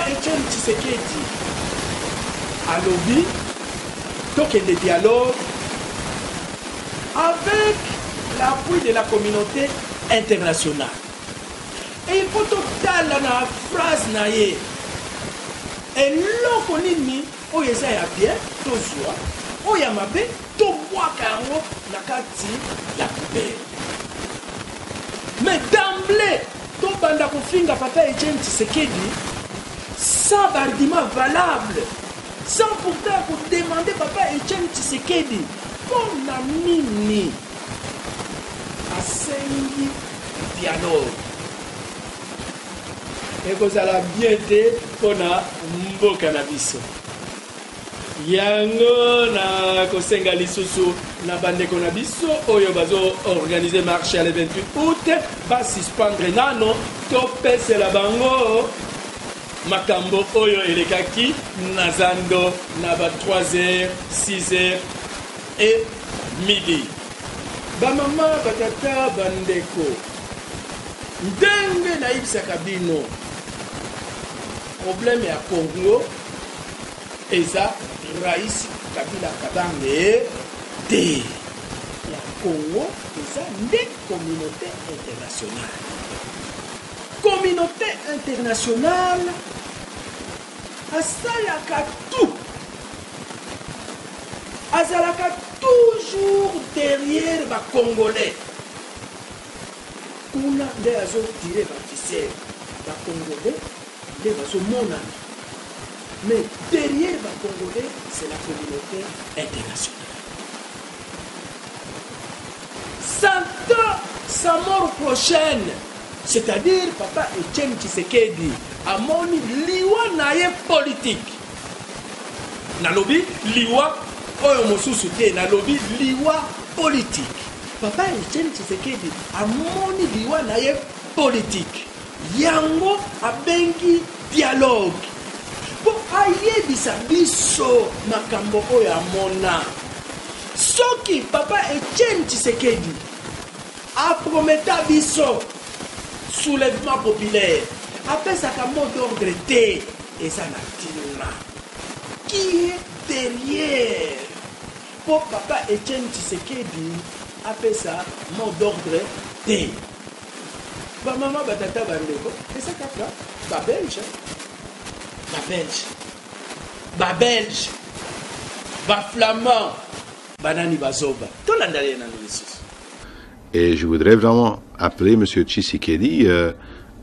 Etienne Tshisekedi a lobby, donc il y a des dialogues avec l'appui de la communauté internationale. Et il faut total la phrase naïe. Et l'on nini oyo eza ya bien tozwa oyo ya mabe tobwaka yango na kati ya poubelle. Mais d'emblée tobanda kofinga papa Etienne Tshisekedi sans argument valable, sans pourtant demander papa Etienne Tshisekedi mpona nini asengi dialogue ekozala bien te mpona mboka na biso. Yango na kosenga lisusu na bandeko na biso oyo bazo organiser marche le 28 août basuspendre nano topesela bango makambo oyo elekaki na zando na ba 3h 6h et midi. Bamama batata bandeko ndenge nayebisaka bino problème ya Congo eza Rais Kabila Kabange te ya Congo eza nde communauté internationale. Communauté internationale asalaka tout, azalaka toujours derrière ba Congolais. Kuna nde azotire ba ficelle ba Congolais nde bazomonana. Mais derrière les Congolais, c'est la communauté internationale. S'entend sa mort prochaine, c'est-à-dire papa Etienne Tshisekedi, a moni liwa naye politique. Nalobi liwa oyo mosusu te, nalobi liwa politique. Papa Etienne Tshisekedi a moni liwa naye politique. Yango a bengi dialogue. Po ayebisa biso makambo oyo amona. Soki papa Etienne Tshisekedi a prometa biso soulèvement populaire, apesaka mot d'ordre te eza na ntina. Qui est derrière? Po papa Etienne Tshisekedi apesa mot d'ordre te. Ba mama batata bandeko eza kaka ba belge. Ba belge, ba flamand, banani bazoba. Et je voudrais vraiment appeler M. Tshisekedi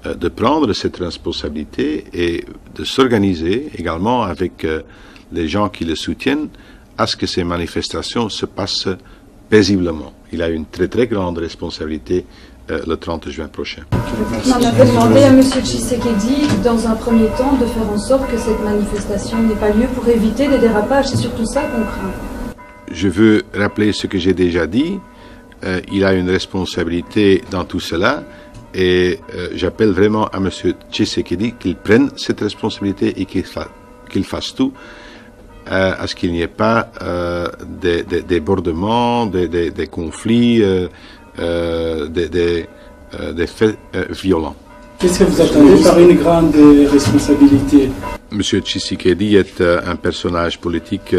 de prendre cette responsabilité et de s'organiser également avec les gens qui le soutiennent à ce que ces manifestations se passent paisiblement. Il a une très très grande responsabilité le 30 juin prochain. On avait demandé à M. Tshisekedi, dans un premier temps, de faire en sorte que cette manifestation n'ait pas lieu pour éviter des dérapages. C'est surtout ça qu'on craint. Je veux rappeler ce que j'ai déjà dit. Il a une responsabilité dans tout cela et j'appelle vraiment à M. Tshisekedi qu'il prenne cette responsabilité et qu'il fasse tout à ce qu'il n'y ait pas des débordements, des conflits, des faits violents. Qu'est-ce que vous attendez par une grande responsabilité? Monsieur Tshisekedi est un personnage politique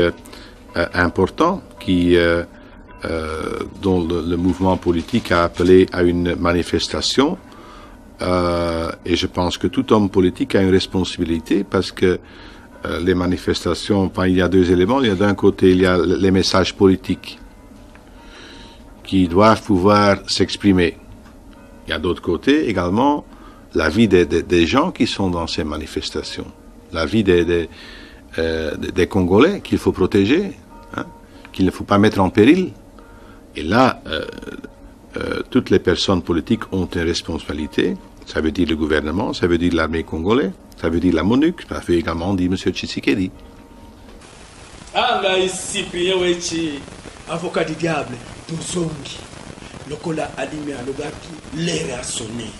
important dont le mouvement politique a appelé à une manifestation et je pense que tout homme politique a une responsabilité parce que les manifestations, il y a deux éléments. Il y a d'un côté, il y a les messages politiques qui doivent pouvoir s'exprimer. Il y a d'autre côté également la vie des gens qui sont dans ces manifestations, la vie des Congolais qu'il faut protéger, hein, qu'il ne faut pas mettre en péril. Et là, toutes les personnes politiques ont une responsabilité. Ça veut dire le gouvernement, ça veut dire l'armée congolaise, ça veut dire la MONUC, ça veut également dire M. Tshisekedi. Anga Cyprien Wechi, avocat du diable, Tozongi, lokola alimi alobaki, l'air a sonné.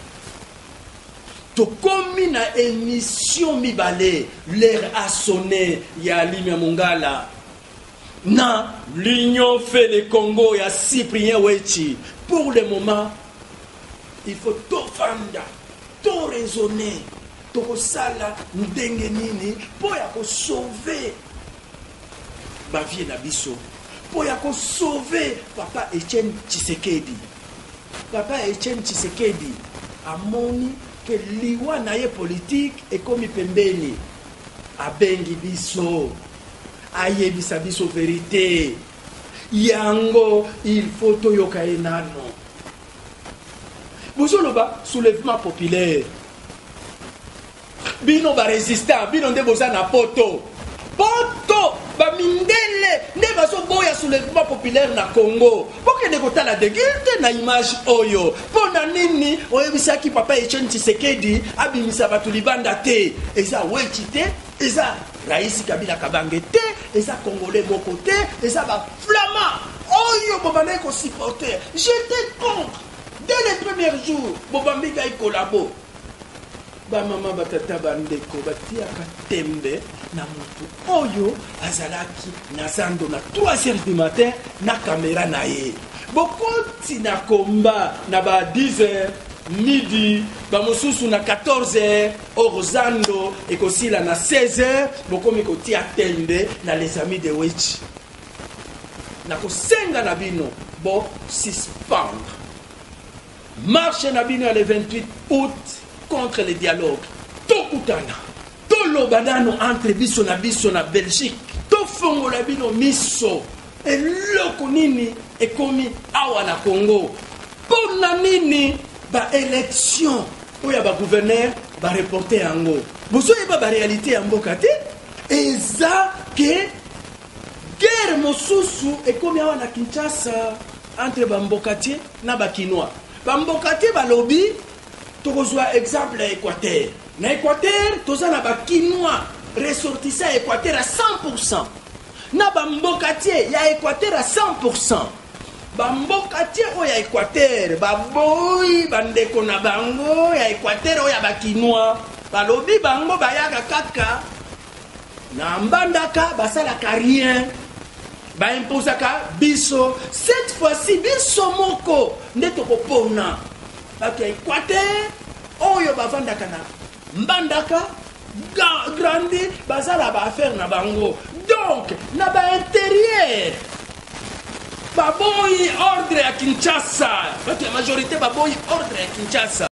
Tokomi na émission mibale, l'air a sonné, ya alimi Mongala. Na l'Union fait le Congo, ya Cyprien Wechi. Pour le moment, il faut tout fanda, tout raisonner, tokosala ndenge nini po ya sauver bavie na biso, po ya sauver papa Etienne Tshisekedi. Papa Etienne Tshisekedi amoni que liwa na ye politique ekomi pembeni, abengi biso, ayebisa biso vérité. Yango il faut toyoka enano. Bozoloba soulèvement populaire. Bino ba résistant, bino nde boza na poto. Poto ba mindele nde baso boya soulèvement populaire na Congo. Poke de kota la dégulte na image oyo. Pona nini oyebisaki papa Etienne Tshisekedi abimisa batu libanda te. Eza wechite, eza Raisi Kabila Kabange te, eza Congolais moko te, eza ba Flamand. Oyo bobane ko supporter. J'étais contre. Dès les premiers jours, Bobambi Gaï collabo. Ba maman batata bandeko batiaka tembe na mutu oyo azalaki na zando na 3h du matin na caméra na ye. Bokoti na komba na ba 10h midi, ba mosusu na 14h orozando ekosila na 16h bokomi kotia tembe na les amis de Wechi. Na kosenga na bino bo suspendre marche na bino le 28 août contre le dialogue. Tokutana, tolobadano entre biso na Belgique, tofongola bino miso, eloko nini ekomi awa na Congo. Pona nini ba élection oya ba gouverneur ba reporter yango. Bozo yeba ba réalité ya mboka te, eza ke guerre mosusu ekomi awa na Kinshasa entre ba mbokati na ba Kinois. Bambokati balobi tokozwa exemple ya Équateur. Na Équateur toza na ba Kinois ressortissant Équateur à 100%. Na bambokati ya Équateur à 100%. Bambokati o ya Équateur baboyi bandeko na bango ya Équateur o ya ba Kinois balobi bango bayaka kaka na mbandaka basalaka rien. Ba imposaka biso. Cette fois-ci biso moko nde tokopona bato ya Équateur oyo bavandaka na mbandaka grandi bazala ba affaire na bango. Donc na ba intérieur baboyi ordre ya Kinshasa, bato ya majorité baboyi ordre ya Kinshasa.